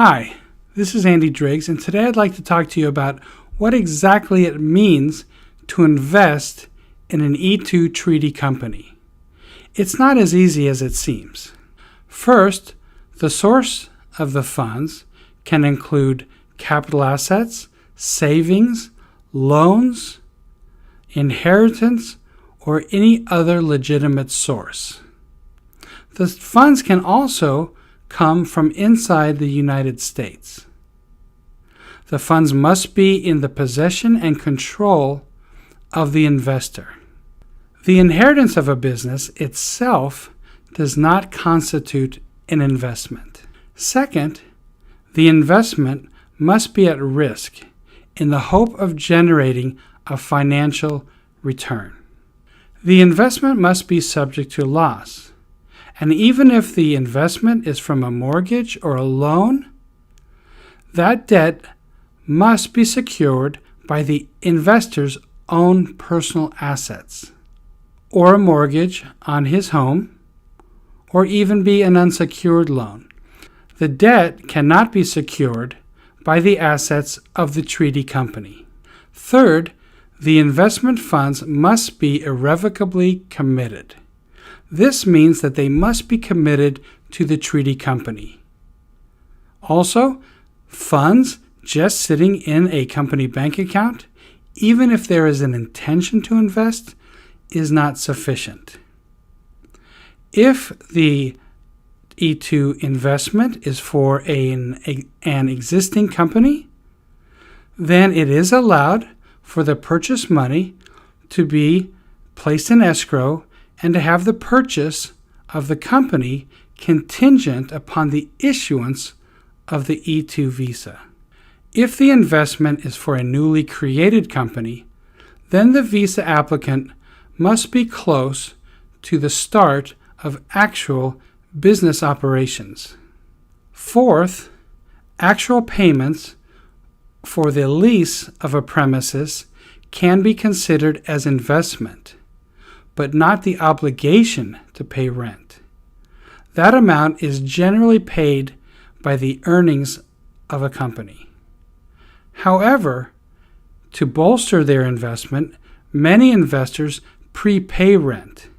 Hi, this is Andy Driggs, and today I'd like to talk to you about what exactly it means to invest in an E2 treaty company. It's not as easy as it seems. First, the source of the funds can include capital assets, savings, loans, inheritance, or any other legitimate source. The funds can also come from inside the United States. The funds must be in the possession and control of the investor. The inheritance of a business itself does not constitute an investment. Second, the investment must be at risk in the hope of generating a financial return. The investment must be subject to loss. And even if the investment is from a mortgage or a loan, that debt must be secured by the investor's own personal assets, or a mortgage on his home, or even be an unsecured loan. The debt cannot be secured by the assets of the treaty company. Third, the investment funds must be irrevocably committed. This means that they must be committed to the treaty company. Also, funds just sitting in a company bank account, even if there is an intention to invest, is not sufficient. If the E2 investment is for an existing company, then it is allowed for the purchase money to be placed in escrow and to have the purchase of the company contingent upon the issuance of the E2 visa. If the investment is for a newly created company, then the visa applicant must be close to the start of actual business operations. Fourth, actual payments for the lease of a premises can be considered as investment, but not the obligation to pay rent. That amount is generally paid by the earnings of a company. However, to bolster their investment, many investors prepay rent,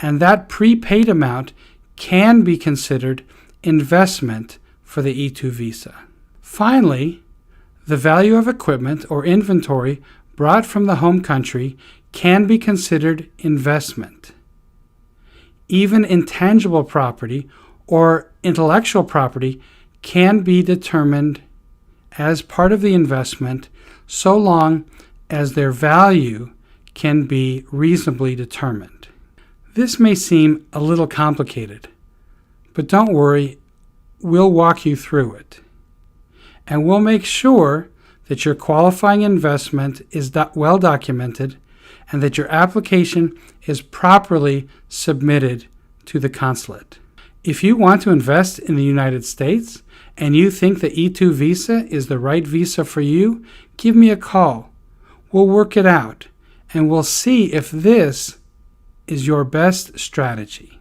and that prepaid amount can be considered investment for the E2 visa. Finally, the value of equipment or inventory brought from the home country can be considered investment. Even intangible property or intellectual property can be determined as part of the investment so long as their value can be reasonably determined. This may seem a little complicated, but don't worry, we'll walk you through it. And we'll make sure that your qualifying investment is well documented and that your application is properly submitted to the consulate. If you want to invest in the United States and you think the E2 visa is the right visa for you, give me a call. We'll work it out and we'll see if this is your best strategy.